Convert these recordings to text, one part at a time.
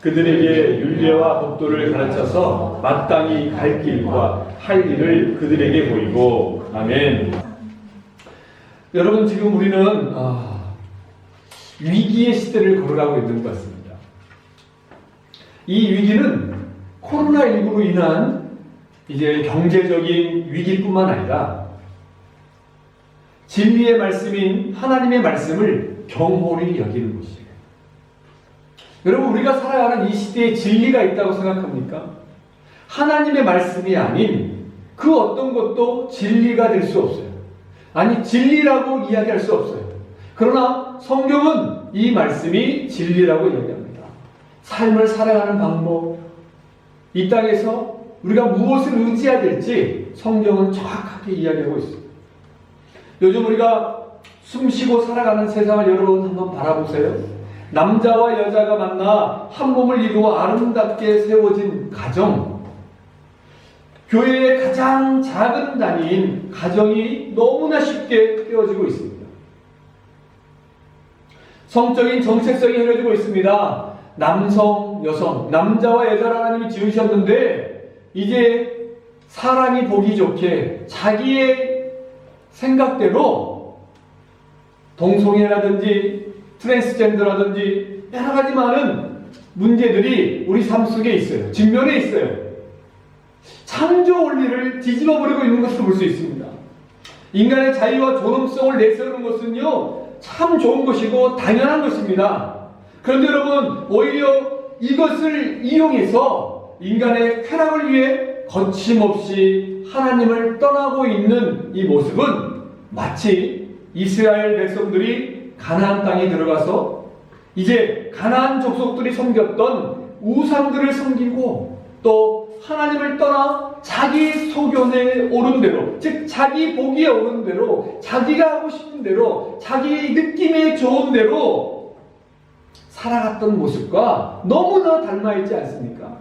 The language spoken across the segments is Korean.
그들에게 율례와 법도를 가르쳐서 마땅히 갈 길과 할 일을 그들에게 보이고. 아멘. 여러분, 지금 우리는 위기의 시대를 걸어가고 있는 것 같습니다. 이 위기는 코로나19로 인한 이제 경제적인 위기뿐만 아니라 진리의 말씀인 하나님의 말씀을 경홀히 여기는 것이에요. 여러분, 우리가 살아가는 이 시대에 진리가 있다고 생각합니까? 하나님의 말씀이 아닌 그 어떤 것도 진리가 될 수 없어요. 아니, 진리라고 이야기할 수 없어요. 그러나 성경은 이 말씀이 진리라고 이야기합니다. 삶을 살아가는 방법, 이 땅에서 우리가 무엇을 의지해야 될지 성경은 정확하게 이야기하고 있습니다. 요즘 우리가 숨쉬고 살아가는 세상을 여러분 한번 바라보세요. 남자와 여자가 만나 한 몸을 이루어 아름답게 세워진 가정, 교회의 가장 작은 단위인 가정이 너무나 쉽게 깨어지고 있습니다. 성적인 정체성이 흐려지고 있습니다. 남성, 여성, 남자와 여자를 하나님이 지으셨는데 이제 사람이 보기 좋게 자기의 생각대로 동성애라든지 트랜스젠더라든지 여러 가지 많은 문제들이 우리 삶 속에 있어요. 직면에 있어요. 창조 원리를 뒤집어버리고 있는 것을 볼 수 있습니다. 인간의 자유와 존엄성을 내세우는 것은요, 참 좋은 것이고 당연한 것입니다. 그런데 여러분, 오히려 이것을 이용해서 인간의 쾌락을 위해 거침없이 하나님을 떠나고 있는 이 모습은 마치 이스라엘 백성들이 가나안 땅에 들어가서 이제 가나안 족속들이 섬겼던 우상들을 섬기고 또 하나님을 떠나 자기 소견에 오른 대로, 즉 자기 보기에 오른 대로, 자기가 하고 싶은 대로, 자기 느낌에 좋은 대로 살아갔던 모습과 너무나 닮아있지 않습니까?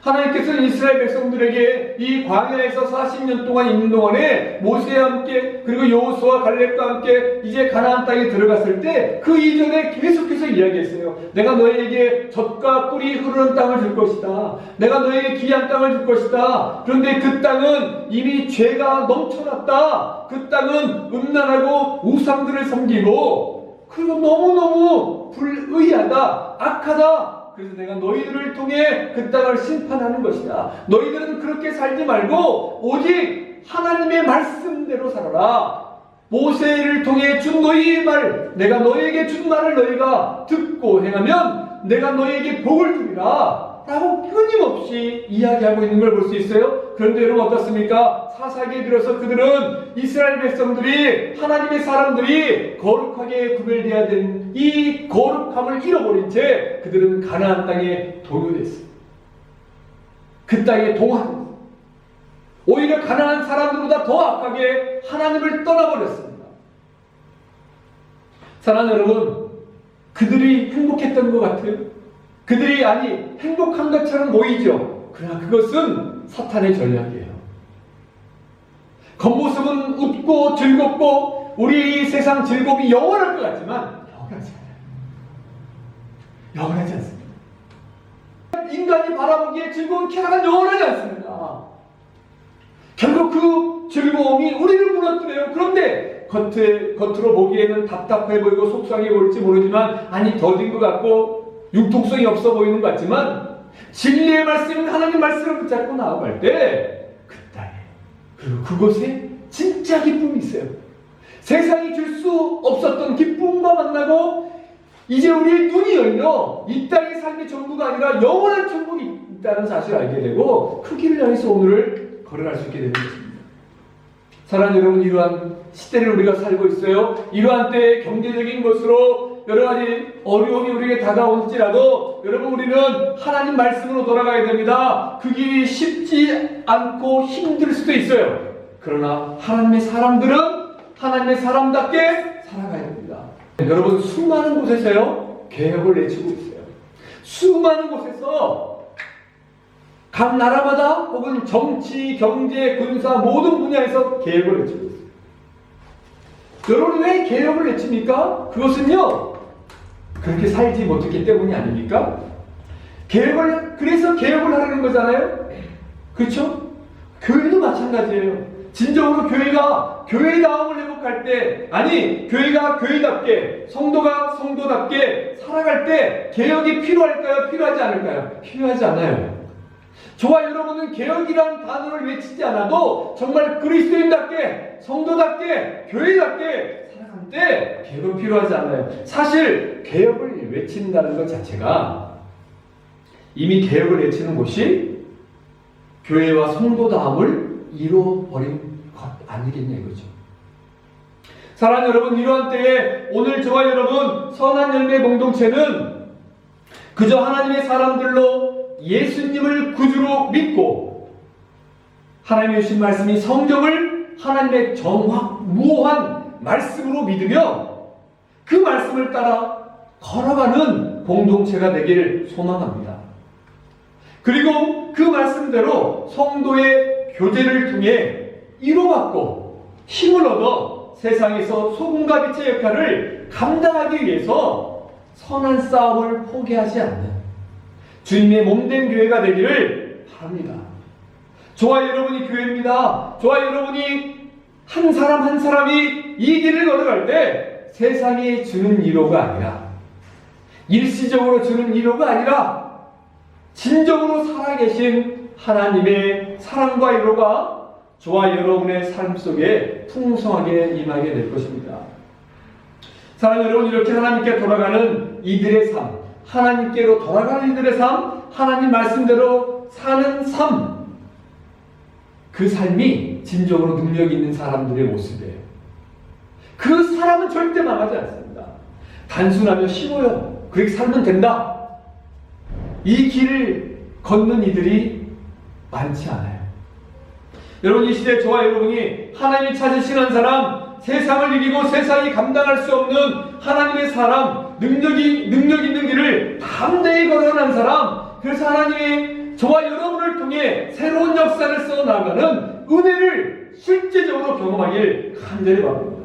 하나님께서는 이스라엘 백성들에게 이 광야에서 40년 동안 있는 동안에 모세와 함께 그리고 여호수아 갈렙과 함께 이제 가나안 땅에 들어갔을 때 그 이전에 계속해서 이야기했어요. 내가 너희에게 젖과 꿀이 흐르는 땅을 줄 것이다. 내가 너희에게 귀한 땅을 줄 것이다. 그런데 그 땅은 이미 죄가 넘쳐났다. 그 땅은 음란하고 우상들을 섬기고 그리고 너무너무 불의하다, 악하다. 그래서 내가 너희들을 통해 그 땅을 심판하는 것이다. 너희들은 그렇게 살지 말고 오직 하나님의 말씀대로 살아라. 모세를 통해 준 너희의 말, 내가 너희에게 준 말을 너희가 듣고 행하면 내가 너희에게 복을 주리라 라고 끊임없이 이야기하고 있는 걸 볼 수 있어요. 그런데 여러분 어떻습니까? 사사기에 들어서 그들은 이스라엘 백성들이, 하나님의 사람들이 거룩하게 구별되어야 되는 이 거룩함을 잃어버린 채 그들은 가나안 땅에 동요됐어요. 그 땅에 동화됐어요. 오히려 가나안 사람들보다 더 악하게 하나님을 떠나버렸습니다. 사랑하는 여러분, 그들이 행복했던 것 같아요. 그들이 행복한 것처럼 보이죠. 그러나 그것은 사탄의 전략이에요. 겉모습은 웃고 즐겁고 우리 세상 즐거움이 영원할 것 같지만 영원하지 않습니다. 인간이 바라보기에 즐거운 쾌락은 영원하지 않습니다. 결국 그 즐거움이 우리를 무너뜨려요. 그런데 겉으로 보기에는 답답해 보이고 속상해 보일지 모르지만 더딘 것 같고 융통성이 없어 보이는 것 같지만 진리의 말씀인 하나님 말씀을 붙잡고 나아갈 때 그 땅에 그리고 그곳에 진짜 기쁨이 있어요. 세상이 줄 수 없었던 기쁨과 만나고 이제 우리의 눈이 열려 이 땅의 삶의 전부가 아니라 영원한 천국이 있다는 사실을 알게 되고 그 길을 향해서 오늘을 걸어갈 수 있게 되는 것입니다. 사랑하는 여러분, 이러한 시대를 우리가 살고 있어요. 이러한 때에 경제적인 것으로 여러 가지 어려움이 우리에게 다가올지라도 여러분, 우리는 하나님 말씀으로 돌아가야 됩니다. 그 길이 쉽지 않고 힘들 수도 있어요. 그러나 하나님의 사람들은 하나님의 사람답게 살아가야 됩니다. 여러분, 수많은 곳에서요 개혁을 외치고 있어요. 수많은 곳에서 각 나라마다 혹은 정치, 경제, 군사 모든 분야에서 개혁을 외치고 있어요. 여러분, 왜 개혁을 외칩니까? 그것은요 그렇게 살지 못했기 때문이 아닙니까? 그래서 개혁을 하려는 거잖아요. 그렇죠? 교회도 마찬가지예요. 진정으로 교회가 교회다움을 회복할 때, 아니 교회가 교회답게, 성도가 성도답게 살아갈 때 개혁이 필요할까요? 필요하지 않을까요? 필요하지 않아요. 저와 여러분은 개혁이라는 단어를 외치지 않아도 정말 그리스도인답게, 성도답게, 교회답게 살아갈 때 개혁은 필요하지 않아요. 사실 개혁을 외친다는 것 자체가 이미 개혁을 외치는 곳이 교회와 성도다움을 잃어버린 것 아니겠냐 이거죠. 사랑하는 여러분, 이러한 때에 오늘 저와 여러분 선한 열매 공동체는 그저 하나님의 사람들로 예수님을 구주로 믿고 하나님의 주신 말씀이 성경을 하나님의 무한 말씀으로 믿으며 그 말씀을 따라 걸어가는 공동체가 되길 소망합니다. 그리고 그 말씀대로 성도의 교제를 통해 위로받고 힘을 얻어 세상에서 소금과 빛의 역할을 감당하기 위해서 선한 싸움을 포기하지 않는 주님의 몸된 교회가 되기를 바랍니다. 저와 여러분이 교회입니다. 저와 여러분이 한 사람 한 사람이 이 길을 걸어갈 때 세상이 주는 위로가 아니라, 일시적으로 주는 위로가 아니라 진정으로 살아계신 하나님의 사랑과 위로가 저와 여러분의 삶 속에 풍성하게 임하게 될 것입니다. 사랑하는 여러분, 이렇게 하나님께 돌아가는 이들의 삶, 하나님께로 돌아가는 이들의 삶, 하나님 말씀대로 사는 삶, 그 삶이 진정으로 능력 있는 사람들의 모습이에요. 그 사람은 절대 망하지 않습니다. 단순하며 쉬워요. 그렇게 살면 된다. 이 길을 걷는 이들이 많지 않아요. 여러분, 이 시대 저와 여러분이 하나님이 찾으신 한 사람, 세상을 이기고 세상이 감당할 수 없는 하나님의 사람, 능력 있는 길을 담대히 걸어가는 사람, 그래서 하나님이 저와 여러분을 통해 새로운 역사를 써나가는 은혜를 실제적으로 경험하길 간절히 바랍니다.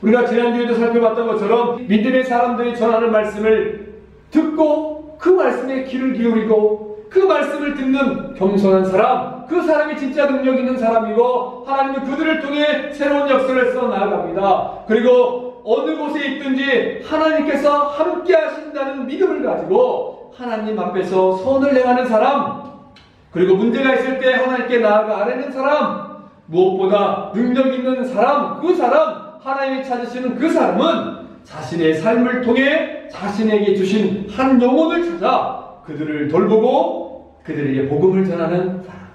우리가 지난주에도 살펴봤던 것처럼 믿음의 사람들이 전하는 말씀을 듣고 그 말씀에 귀를 기울이고 그 말씀을 듣는 겸손한 사람, 그 사람이 진짜 능력 있는 사람이고 하나님은 그들을 통해 새로운 역사를 써나갑니다. 그리고 어느 곳에 있든지 하나님께서 함께 하신다는 믿음을 가지고 하나님 앞에서 선을 행하는 사람, 그리고 문제가 있을 때 하나님께 나아가 아뢰는 사람, 무엇보다 능력 있는 사람, 그 사람, 하나님이 찾으시는 그 사람은 자신의 삶을 통해 자신에게 주신 한 영혼을 찾아 그들을 돌보고 그들에게 복음을 전하는 사람,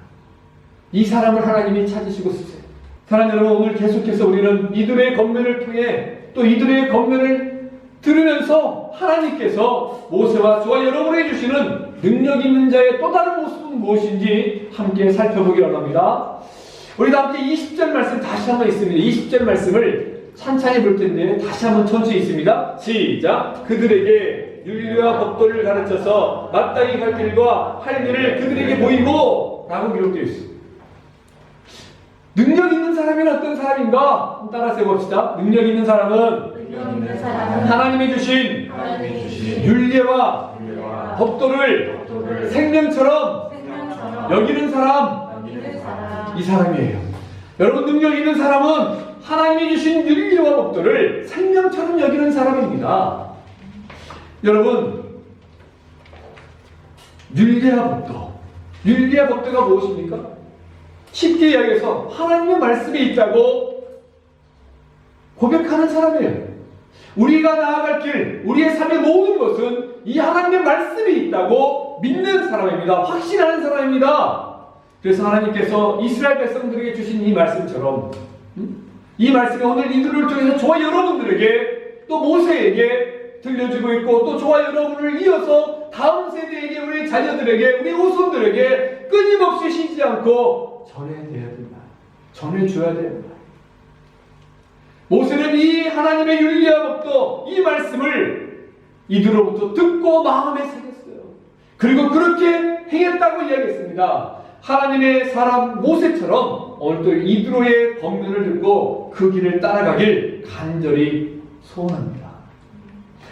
이 사람을 하나님이 찾으시고 쓰세요. 사랑하는 여러분, 오늘 계속해서 우리는 이들의 권면을 통해 또 이들의 권면을 들으면서 하나님께서 모세와 저와 여러분에게 주시는 능력 있는 자의 또 다른 모습은 무엇인지 함께 살펴보기 원합니다. 우리 다 함께 20절 말씀 다시 한번 있습니다. 20절 말씀을 찬찬히 볼 텐데 다시 한번 천천히 있습니다. 시작. 그들에게 윤리와 법도를 가르쳐서 마땅히 갈 길과 할 일을 그들에게 보이고 라고 기록되어 있습니다. 능력 있는 사람이 어떤 사람인가? 따라서 해봅시다. 능력 있는 사람은 하나님이 주신 윤리와 법도를 생명처럼 여기는 사람, 이 사람이에요. 여러분, 능력 있는 사람은 하나님이 주신 윤리와 법도를 생명처럼 여기는 사람입니다. 여러분, 윤리와 법도가 무엇입니까? 쉽게 이야기해서 하나님의 말씀이 있다고 고백하는 사람이에요. 우리가 나아갈 길, 우리의 삶의 모든 것은 이 하나님의 말씀이 있다고 믿는 사람입니다. 확신하는 사람입니다. 그래서 하나님께서 이스라엘 백성들에게 주신 이 말씀처럼 이 말씀이 오늘 이들을 통해서 저와 여러분들에게 또 모세에게 들려주고 있고 또 저와 여러분을 이어서 다음 세대에게, 우리 자녀들에게, 우리 후손들에게 끊임없이 쉬지 않고 전해야 된다. 전해줘야 된다. 모세는 이 하나님의 윤리와 법도, 이 말씀을 이들로부터 듣고 마음에 새겼어요. 그리고 그렇게 행했다고 이야기했습니다. 하나님의 사람 모세처럼 오늘도 이드로의 권면을 듣고 그 길을 따라가길 간절히 소원합니다.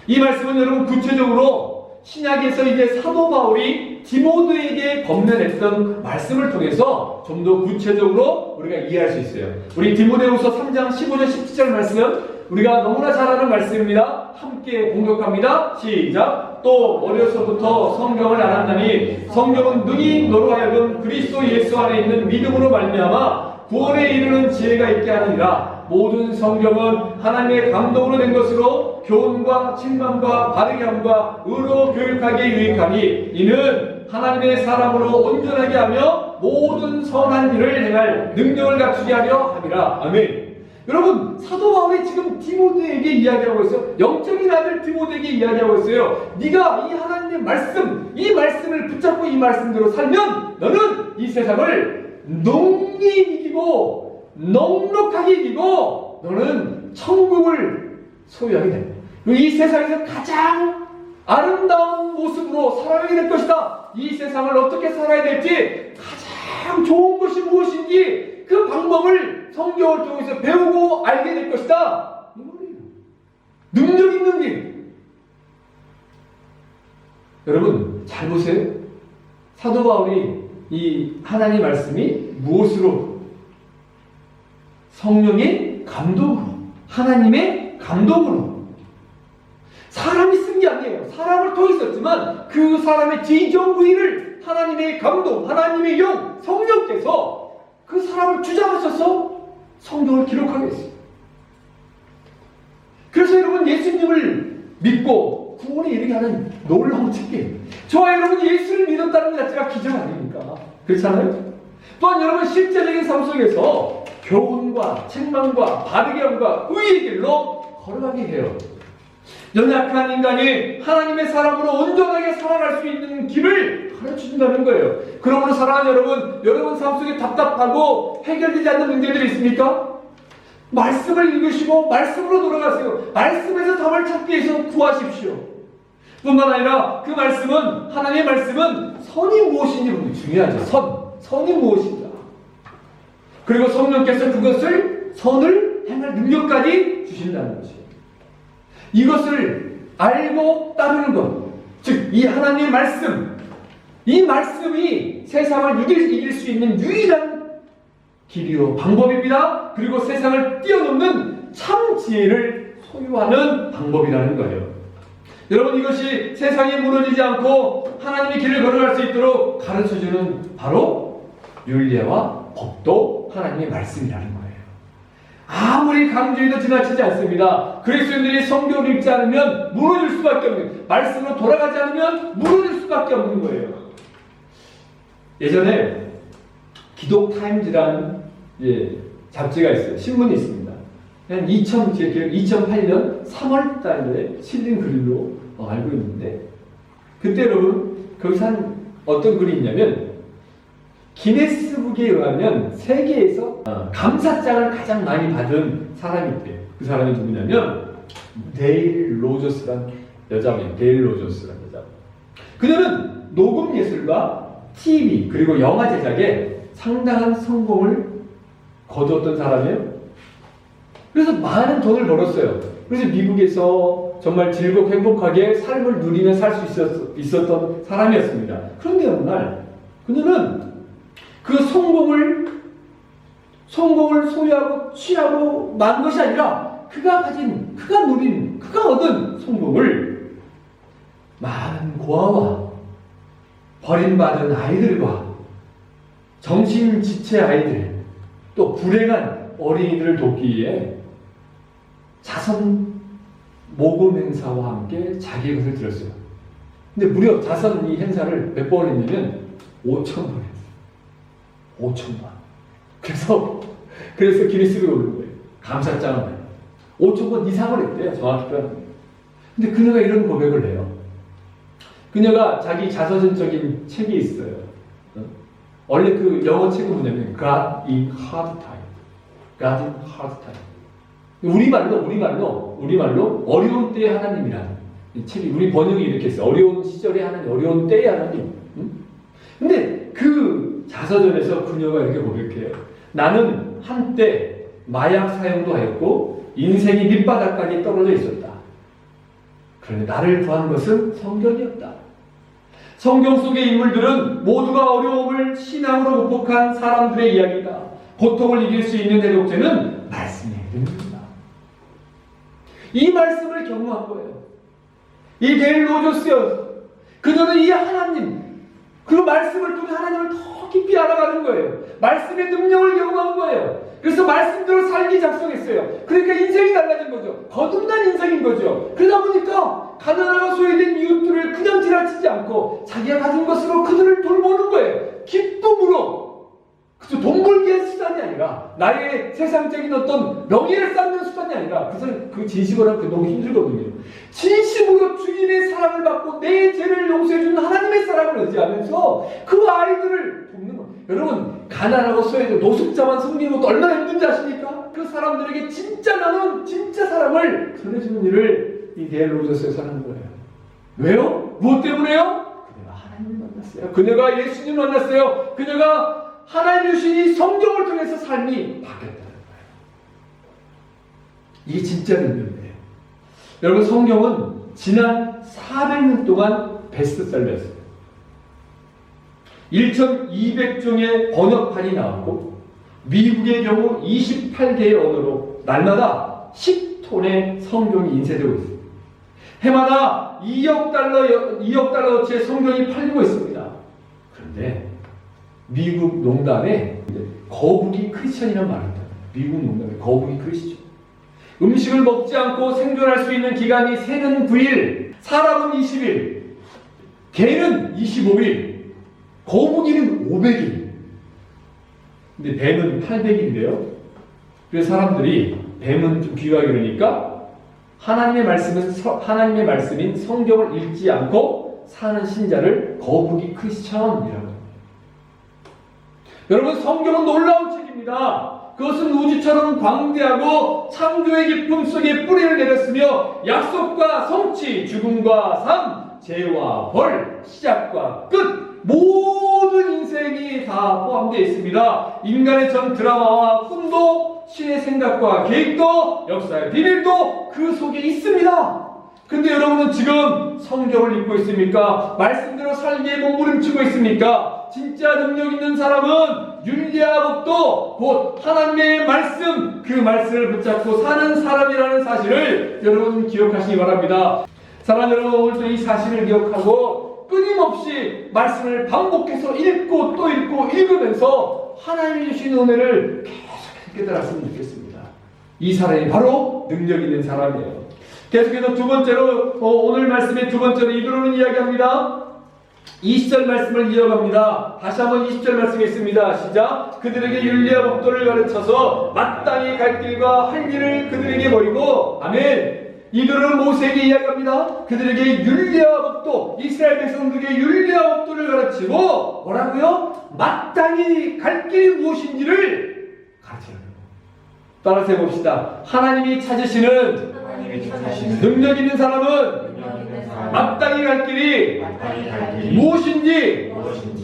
이 말씀은 여러분 구체적으로 신약에서 이제 사도 바울이 바울이 디모데에게 건면했던 말씀을 통해서 좀 더 구체적으로 우리가 이해할 수 있어요. 우리 디모데후서 3장 15절 17절 말씀은 우리가 너무나 잘 아는 말씀입니다. 함께 공독합니다. 시작. 또 어려서부터 성경을 알았나니 성경은 능히 너로 하여금 그리스도 예수 안에 있는 믿음으로 말미암아 구원에 이르는 지혜가 있게 하느니라. 모든 성경은 하나님의 감동으로 된 것으로 교훈과 책망과 바르게 함과 의로 교육하기에 유익하니 이는 하나님의 사람으로 온전하게 하며 모든 선한 일을 행할 능력을 갖추게 하려 함이라. 아멘. 여러분, 사도 바울이 지금 디모데에게 이야기하고 있어요. 영적인 아들 디모데에게 이야기하고 있어요. 네가 이 하나님의 말씀, 이 말씀을 붙잡고 이 말씀대로 살면 너는 이 세상을 농히 이기고 넉넉하게 이기고 너는 천국을 소유하게 됩니다. 이 세상에서 가장 아름다운 모습으로 살아가게 될 것이다. 이 세상을 어떻게 살아야 될지 가장 좋은 것이 무엇인지 그 방법을 성경을 통해서 배우고 알게 될 것이다. 능력 있는 길. 여러분 잘 보세요. 사도 바울이 이 하나님의 말씀이 무엇으로? 성령의 감동으로, 하나님의 감동으로. 사람이 쓴 게 아니에요. 사람을 통해 썼지만 그 사람의 지정 부위를 하나님의 감동, 하나님의 영, 성령께서 그 사람을 주장하셔서 성경을 기록하게 했어요. 그래서 여러분 예수님을 믿고 구원에 이르게 하는 놀라운 특権. 저와 여러분이 예수를 믿었다는 것 자체가 기적 아닙니까? 그렇잖아요? 또한 여러분 실제적인 삶 속에서 교훈과 책망과 바르게 함과 의의 길로 걸어가게 해요. 연약한 인간이 하나님의 사람으로 온전하게 살아갈 수 있는 길을 가르쳐준다는 거예요. 그러므로 사랑하는 여러분 삶 속에 답답하고 해결되지 않는 문제들이 있습니까? 말씀을 읽으시고 말씀으로 돌아가세요. 말씀에서 답을 찾기 위해서 구하십시오. 뿐만 아니라 그 말씀은, 하나님의 말씀은 선이 무엇인지 중요하죠. 선이 무엇인가. 그리고 성령께서 그것을 선을 행할 능력까지 주신다는 것이에요. 이것을 알고 따르는 것, 즉 이 하나님의 말씀, 이 말씀이 세상을 이길 수 있는 유일한 길이요 방법입니다. 그리고 세상을 뛰어넘는 참 지혜를 소유하는 방법이라는 거예요. 여러분 이것이 세상에 무너지지 않고 하나님의 길을 걸어갈 수 있도록 가르쳐주는 바로 율례와 법도 하나님의 말씀이라는 거예요. 아무리 강조해도 지나치지 않습니다. 그리스도인들이 성경을 읽지 않으면 무너질 수밖에 없는, 말씀으로 돌아가지 않으면 무너질 수밖에 없는 거예요. 예전에 기독타임즈라는 잡지가 있어요. 신문이 있습니다. 한 2008년 3월 달에 실린 글로 알고 있는데, 그때 여러분 거기서 한 어떤 글이 있냐면, 기네스북에 의하면 세계에서 감사장을 가장 많이 받은 사람이 있대요. 그 사람이 누구냐면 데일 로저스란 여자분이에요. 데일 로저스란 여자. 그녀는 녹음 예술과 TV 그리고 영화 제작에 상당한 성공을 거두었던 사람이에요. 그래서 많은 돈을 벌었어요. 그래서 미국에서 정말 즐겁고 행복하게 삶을 누리며 살 수 있었던 사람이었습니다. 그런데 어느 날 그녀는 그 성공을 소유하고 취하고 만 것이 아니라 그가 얻은 성공을 많은 고아와 버림받은 아이들과 정신지체 아이들, 또 불행한 어린이들을 돕기 위해 자선 모금 행사와 함께 자기의 것을 들었어요. 근데 무려 자선 이 행사를 몇 번 했냐면 5,000번 했어요. 5,000번. 그래서 기네스북에 오른 거예요. 감사장을 5,000번 이상을 했대요. 정확히 표현하면. 근데 그녀가 이런 고백을 해요. 그녀가 자기 자서전적인 책이 있어요. 원래 그 영어 책은 뭐냐면 God in Hard Time. God in Hard Time. 우리말로 어려운 때의 하나님이라는 이 책이, 우리 번역이 이렇게 했어요. 어려운 시절의 하나님, 어려운 때의 하나님. 근데 그 자서전에서 그녀가 이렇게 고백해요. 나는 한때 마약 사용도 하였고 인생이 밑바닥까지 떨어져 있었다. 그런데 나를 구한 것은 성경이었다. 성경 속의 인물들은 모두가 어려움을 신앙으로 극복한 사람들의 이야기다. 고통을 이길 수 있는 대독제는 말씀의 이름입니다. 이 말씀을 경험한 거예요. 이 데일 로저스였어. 그녀는 이 하나님, 그 말씀을 통해 하나님을 더 깊이 알아가는 거예요. 말씀의 능력을 경험한 거예요. 그래서 말씀대로 살기 작성했어요. 그러니까 인생이 달라진 거죠. 거듭난 인생인 거죠. 그러다 보니까 가난하고 소외된 이웃들을 그냥 지나치지 않고 자기가 가진 것으로 그들을 돌보는 거예요. 기쁨으로. 그래서 돈 벌기 위한 수단이 아니라 나의 세상적인 어떤 명예를 쌓는 수단이 아니라 그 진심으로 하면 너무 힘들거든요. 진심으로 주님의 사랑을 받고 내 죄를 용서해주는 하나님의 사랑을 의지하면서 그 아이들을 돕는 거예요. 여러분, 가난하고 소외된 노숙자만 섬기는 것도 얼마나 힘든지 아십니까? 그 사람들에게 진짜 나는 진짜 사랑을 전해주는 일을 이 데일 로저스에서 하는 거예요. 왜요? 무엇 때문에요? 그녀가 하나님을 만났어요. 그녀가 예수님을 만났어요. 그녀가 하나님 주신 이 성경을 통해서 삶이 바뀌었다는 거예요. 이게 진짜 능력이에요. 여러분, 성경은 지난 400년 동안 베스트셀러였어요. 1200종의 번역판이 나왔고 미국의 경우 28개의 언어로 날마다 10톤의 성경이 인쇄되고 있습니다. 해마다 2억 달러어치의 성경이 팔리고 있습니다. 그런데 미국 농담에 거북이 크리스천이라는 말이 있다. 미국 농담에 거북이 크리스천. 음식을 먹지 않고 생존할 수 있는 기간이 새는 9일, 사람은 20일, 개는 25일, 거북이는 500일. 근데 뱀은 800일인데요. 그래서 사람들이 뱀은 좀 귀하게 그러니까 하나님의 말씀인 성경을 읽지 않고 사는 신자를 거북이 크리스천이라고 합니다. 여러분, 성경은 놀라운 책입니다. 그것은 우주처럼 광대하고 창조의 기품 속에 뿌리를 내렸으며 약속과 성취, 죽음과 삶, 죄와 벌, 시작과 끝, 모든 인생이 다 포함되어 있습니다. 인간의 전 드라마와 꿈도, 신의 생각과 계획도, 역사의 비밀도 그 속에 있습니다. 근데 여러분은 지금 성경을 읽고 있습니까? 말씀대로 살기에 몸부림치고 있습니까? 진짜 능력 있는 사람은 율리아 법도 곧 하나님의 말씀, 그 말씀을 붙잡고 사는 사람이라는 사실을 여러분 기억하시기 바랍니다. 사랑하는 여러분, 오늘도 이 사실을 기억하고 끊임없이 말씀을 반복해서 읽고 또 읽고 읽으면서 하나님이 주신 은혜를 계속 깨달았으면 좋겠습니다. 이 사람이 바로 능력 있는 사람이에요. 계속해서 두 번째로, 오늘 말씀의 두 번째로 이도로는 이야기합니다. 20절 말씀을 이어갑니다. 다시 한번 20절 말씀이 있습니다. 시작. 그들에게 율리아 법도를 가르쳐서 마땅히 갈 길과 할 일을 그들에게 보이고, 아멘. 이들은 모세에게 이야기합니다. 그들에게 율리아 법도, 이스라엘 백성들에게 율리아 법도를 가르치고 뭐라고요? 마땅히 갈 길이 무엇인지를 가르치는. 따라서 해봅시다. 하나님이 찾으시는 능력 있는 사람은 마땅히 갈 길이 무엇인지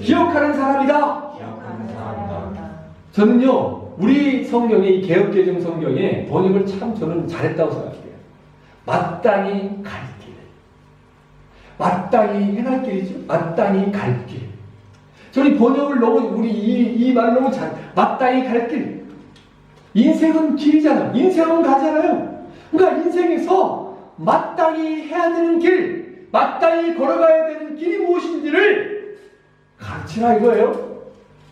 기억하는 사람이다. 저는요, 우리 성경의 이 개역개정 성경의 번역을 참 저는 잘했다고 생각해요. 마땅히 갈 길. 마땅히 행할 길이죠. 마땅히 갈 길. 저는 번역을 너무, 우리 이 말 너무 마땅히 갈 길. 인생은 길이잖아. 인생은 가잖아요. 그러니까 인생에서 마땅히 해야 되는 길, 마땅히 걸어가야 되는 길이 무엇인지를 가르치라 이거예요.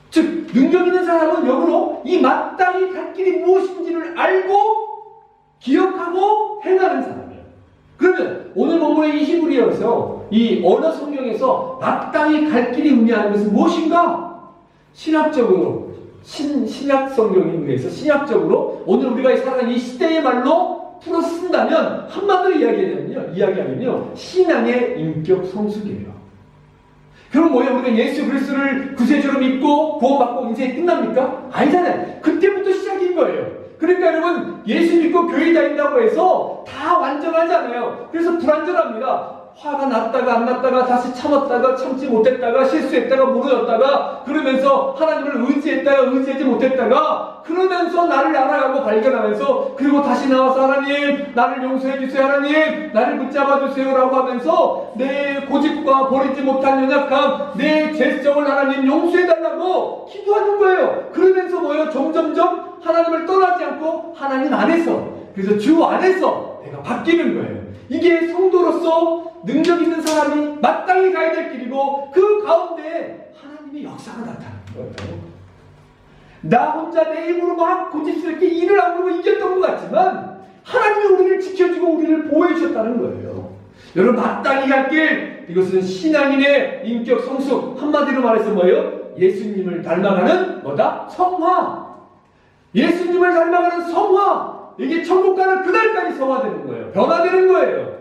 즉, 능력 있는 사람은 역으로 이 마땅히 갈 길이 무엇인지를 알고 기억하고 행하는 사람이에요. 그러면 오늘 본문의 이 히브리어에서, 이 언어 성경에서 마땅히 갈 길이 의미하는 것은 무엇인가? 신학적으로, 신약 성경에 의해서 신약적으로 오늘 우리가 살아가는 이 시대의 말로 풀어 쓴다면, 한마디로 이야기하면요, 신앙의 인격 성숙이에요. 그럼 뭐예요? 우리가 예수 그리스도를 구세주로 믿고 구원받고 인생이 끝납니까? 아니잖아요. 그때부터 시작인 거예요. 그러니까 여러분, 예수 믿고 교회 다닌다고 해서 다 완전하지 않아요. 그래서 불완전합니다. 화가 났다가 안 났다가 다시 참았다가 참지 못했다가 실수했다가 무너졌다가 그러면서 하나님을 의지했다가 의지하지 못했다가 그러면서 나를 알아가고 발견하면서 그리고 다시 나와서 하나님 나를 용서해 주세요 하나님 나를 붙잡아 주세요 라고 하면서 내 고집과 버리지 못한 연약함 내 죄성을 하나님 용서해 달라고 기도하는 거예요. 그러면서 뭐예요? 점점점 하나님을 떠나지 않고 하나님 안에서 그래서 주 안에서 내가 바뀌는 거예요. 이게 성도로서 능력 있는 사람이 마땅히 가야 될 길이고 그 가운데 하나님의 역사가 나타나는 거예요. 나 혼자 내 힘으로 막 고집스럽게 일을 하고 이겼던 것 같지만 하나님이 우리를 지켜주고 우리를 보호해 주셨다는 거예요. 여러분 마땅히 갈 길 이것은 신앙인의 인격 성숙 한마디로 말해서 뭐예요? 예수님을 닮아가는 뭐다? 성화. 예수님을 닮아가는 성화. 이게 천국 가는 그날까지 성화되는 거예요. 변화되는 거예요.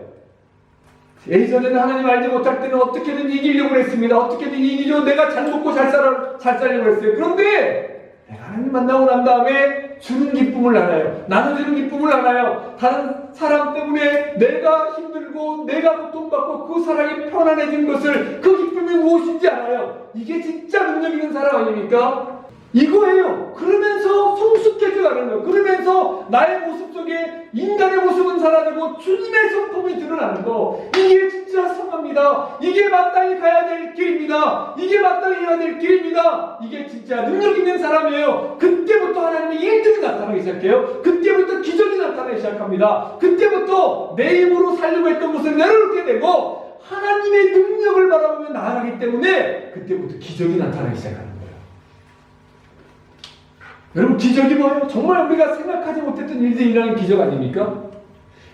예전에는 하나님 알지 못할 때는 어떻게든 이기려고 했습니다. 어떻게든 이기죠. 내가 잘 먹고 잘 살려고 했어요. 그런데 내가 하나님 만나고 난 다음에 주는 기쁨을 알아요. 나눠주는 기쁨을 알아요. 다른 사람 때문에 내가 힘들고 내가 고통받고 그 사람이 편안해진 것을 그 기쁨이 무엇인지 알아요. 이게 진짜 능력 있는 사람 아닙니까? 이거예요. 그러면서 성숙해져가는 거예요. 그러면서 나의 모습 속에 인간의 모습은 사라지고 주님의 성품이 드러나는 거. 이게 진짜 성화입니다. 이게 마땅히 가야 될 길입니다. 이게 마땅히 가야 될 길입니다. 이게 진짜 능력 있는 사람이에요. 그때부터 하나님의 일들이 나타나기 시작해요. 그때부터 기적이 나타나기 시작합니다. 그때부터 내 힘으로 살려고 했던 것을 내려놓게 되고 하나님의 능력을 바라보며 나아가기 때문에 그때부터 기적이 나타나기 시작합니다. 여러분 기적이 뭐예요? 정말 우리가 생각하지 못했던 일들이 일어나는 기적 아닙니까?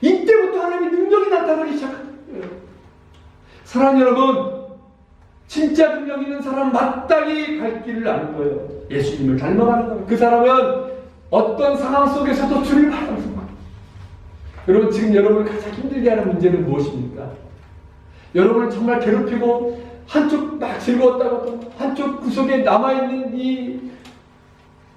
이때부터 하나님의 능력이 나타나기 시작합니다. 사랑하는 여러분 진짜 능력 있는 사람 마땅히 갈 길을 아는 거예요. 예수님을 닮아가는 거예요. 그 사람은 어떤 상황 속에서도 주를 바라보는 거예요. 여러분 지금 여러분을 가장 힘들게 하는 문제는 무엇입니까? 여러분을 정말 괴롭히고 한쪽 막 즐거웠다가도 한쪽 구석에 남아있는 이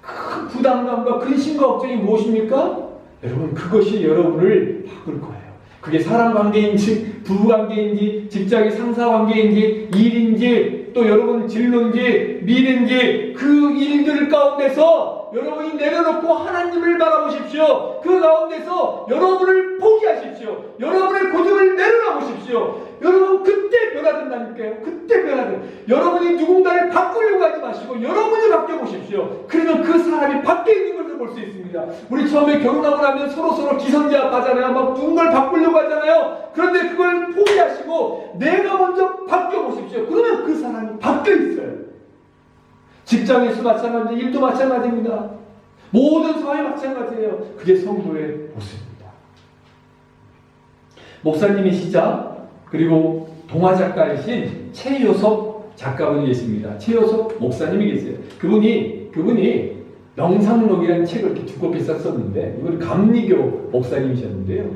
큰 부담감과 근심과 걱정이 무엇입니까? 여러분 그것이 여러분을 바꿀 거예요. 그게 사람관계인지 부부관계인지 직장의 상사관계인지 일인지 또 여러분 진로인지 미래인지 그 일들 가운데서 여러분이 내려놓고 하나님을 바라보십시오. 그 가운데서 여러분을 포기하십시오. 여러분의 고집을 내려놓으십시오. 여러분 그때 변화된다니까요. 그때 변화돼요. 여러분이 누군가를 바꾸려고 하지 마시고 여러분이 바뀌어보십시오. 그러면 그 사람이 바뀌어 있는 것을 볼 수 있습니다. 우리 처음에 결혼하고 나면 서로 기선제압하잖아요. 막 누군가를 바꾸려고 하잖아요. 그런데 그걸 포기하시고 내가 먼저 바뀌어보십시오. 그러면 그 사람이 바뀌어 있어요. 직장에서 마찬가지, 일도 마찬가지입니다. 모든 사회 마찬가지예요. 그게 성도의 모습입니다. 목사님이시자 그리고 동화 작가이신 최효섭 작가분이 계십니다. 최효섭 목사님이 계세요. 그분이 명상록이라는 책을 이렇게 두껍게 썼었는데 이건 감리교 목사님이셨는데요.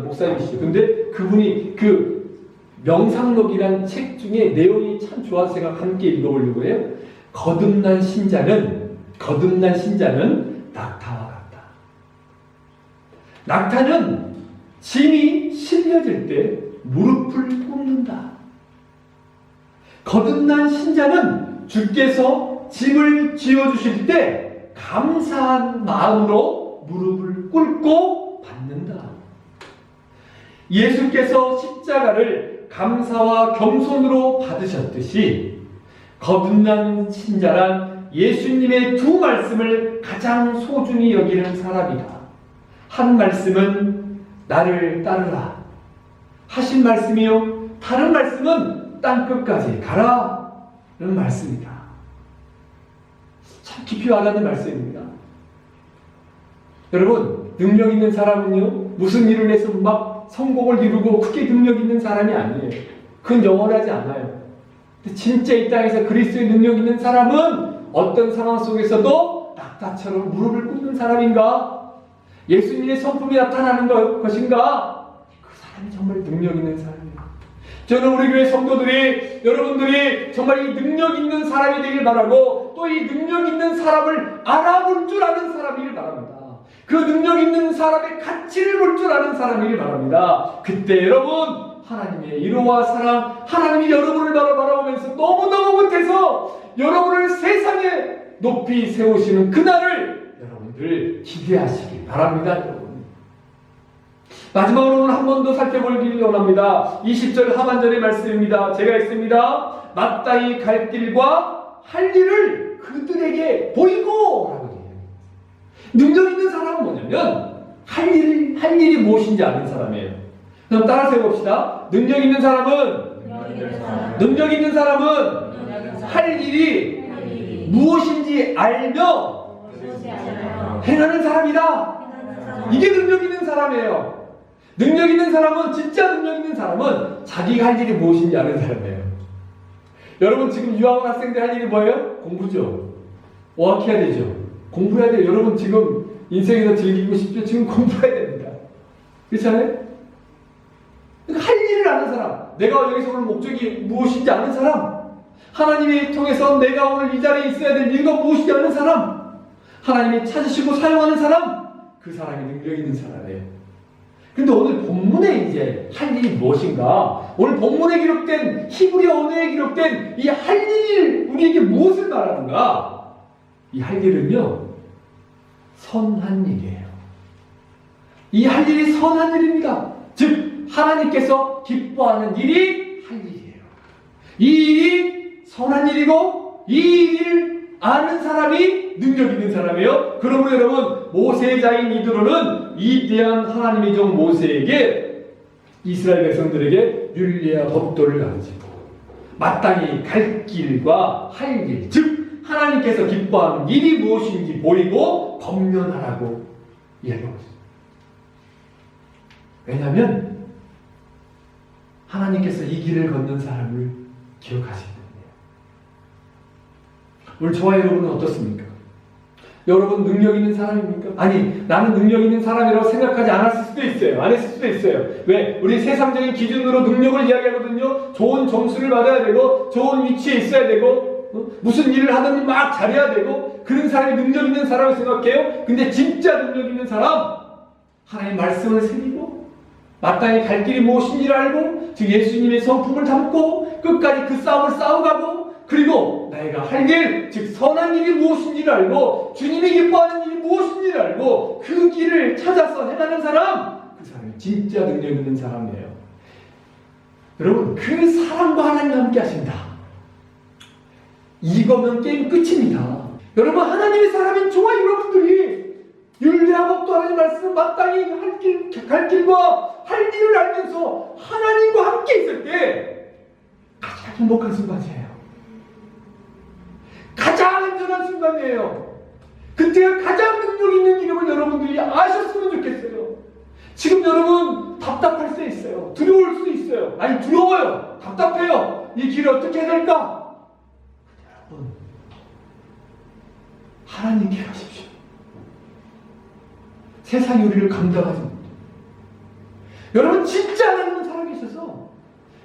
목사님이시죠. 근데 그분이 그 명상록이라는 책 중에 내용이 참 좋아서 제가 함께 읽어보려고 해요. 거듭난 신자는 낙타와 같다. 낙타는 짐이 실려질 때 무릎을 꿇는다. 거듭난 신자는 주께서 짐을 지어주실 때 감사한 마음으로 무릎을 꿇고 받는다. 예수께서 십자가를 감사와 겸손으로 받으셨듯이 거듭난 신자란 예수님의 두 말씀을 가장 소중히 여기는 사람이다. 한 말씀은 나를 따르라 하신 말씀이요, 다른 말씀은 땅끝까지 가라는 말씀이다. 참 깊이 와닿는 말씀입니다. 여러분 능력 있는 사람은요 무슨 일을 해서 막 성공을 이루고 크게 능력 있는 사람이 아니에요. 그건 영원하지 않아요. 진짜 이 땅에서 그리스도의 능력 있는 사람은 어떤 상황 속에서도 낙타처럼 무릎을 꿇는 사람인가? 예수님의 성품이 나타나는 것인가? 그 사람이 정말 능력 있는 사람이에요. 저는 우리 교회 성도들이, 여러분들이 정말 이 능력 있는 사람이 되길 바라고 또 이 능력 있는 사람을 알아볼 줄 아는 사람이길 바랍니다. 그 능력 있는 사람의 가치를 볼 줄 아는 사람이길 바랍니다. 그때 여러분 하나님의 위로와 사랑, 하나님이 여러분을 바라보면서 너무너무 못해서 여러분을 세상에 높이 세우시는 그날을 여러분들 기대하시기 바랍니다. 여러분. 마지막으로 오늘 한 번 더 살펴보기를 원합니다. 20절 하반절의 말씀입니다. 제가 읽습니다. 마땅히 갈 길과 할 일을 그들에게 보이고 라고 얘기합니다. 능력 있는 사람은 뭐냐면 할 일이 무엇인지 아는 사람이에요. 그럼 따라서 해봅시다. 능력 있는 사람은 할 일이 무엇인지 알며 행하는 사람이다. 이게 능력 있는 사람이에요. 능력 있는 사람은, 진짜 능력 있는 사람은 자기가 할 일이 무엇인지 아는 사람이에요. 여러분 지금 유학원 학생들 할 일이 뭐예요? 공부죠. 어학해야 되죠. 공부해야 돼요. 여러분 지금 인생에서 즐기고 싶죠? 지금 공부해야 됩니다. 그렇잖아요? 그러니까 할 일을 아는 사람, 내가 여기서 오늘 목적이 무엇인지 아는 사람, 하나님이 통해서 내가 오늘 이 자리에 있어야 될 이유가 무엇인지 아는 사람, 하나님이 찾으시고 사용하는 사람, 그 사람이 능력 있는 사람이에요. 근데 오늘 본문에 이제 할 일이 무엇인가? 오늘 본문에 기록된 히브리어 언어에 기록된 이 할 일이 우리에게 무엇을 말하는가? 이 할 일은요, 선한 일이에요. 이 할 일이 선한 일입니다. 즉 하나님께서 기뻐하는 일이 할 일이에요. 이 일이 선한 일이고 이 일을 아는 사람이 능력 있는 사람이에요. 그러므로 여러분, 모세자인 이드로는 위대한 하나님의 종 모세에게 이스라엘 백성들에게 율례와 법도를 가르치고 마땅히 갈 길과 할 일, 즉 하나님께서 기뻐하는 일이 무엇인지 보이고 검면하라고 이야기하고 있습니다. 왜냐하면 하나님께서 이 길을 걷는 사람을 기억하시기 때문이에요. 오늘 저와 여러분은 어떻습니까? 여러분 능력 있는 사람입니까? 아니, 나는 능력 있는 사람이라고 생각하지 않았을 수도 있어요. 안 했을 수도 있어요. 왜? 우리 세상적인 기준으로 능력을 이야기하거든요. 좋은 점수를 받아야 되고, 좋은 위치에 있어야 되고, 무슨 일을 하든지 막 잘해야 되고, 그런 사람이 능력 있는 사람을 생각해요. 근데 진짜 능력 있는 사람, 하나님의 말씀을 새기고, 마땅히 갈 길이 무엇인지를 알고, 즉 예수님의 성품을 담고, 끝까지 그 싸움을 싸워가고, 그리고 내가 할 일, 즉 선한 일이 무엇인지를 알고 주님이 기뻐하는 일이 무엇인지를 알고 그 길을 찾아서 행하는 사람, 그 사람이 진짜 능력 있는 사람이에요. 여러분, 그 사람과 하나님이 함께 하신다. 이거면 게임 끝입니다. 여러분, 하나님의 사람인 저와 여러분들이 율례와 법도 하나님 말씀 마땅히 갈 길과 할 일을 알면서 하나님과 함께 있을 때 가장 행복한 순간이에요. 가장 안전한 순간이에요. 그때가 가장 능력 있는 이름을 여러분들이 아셨으면 좋겠어요. 지금 여러분 답답할 수 있어요. 두려울 수 있어요. 아니, 두려워요. 답답해요. 이 길을 어떻게 해야 될까? 여러분, 하나님께 가십시오. 세상이 우리를 감당하지 못해요. 여러분, 진짜 하나님은 살아계셔서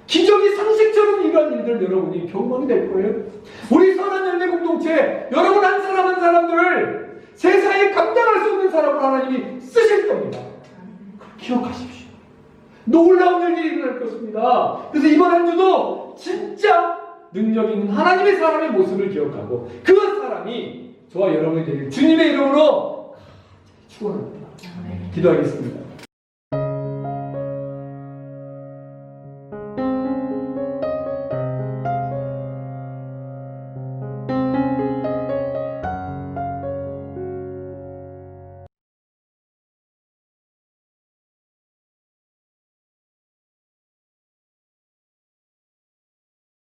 기적이 상식처럼 이러한 일들 여러분이 경험이 될 거예요. 우리 선한 열매 공동체, 여러분 한 사람 한 사람들을 세상에 감당할 수 없는 사람을 하나님이 쓰실 겁니다. 기억하십시오. 놀라운 일들이 일어날 것입니다. 그래서 이번 한 주도 진짜 능력 있는 하나님의 사람의 모습을 기억하고 그 사람이 저와 여러분이 되길 주님의 이름으로 축원합니다. 기도하겠습니다.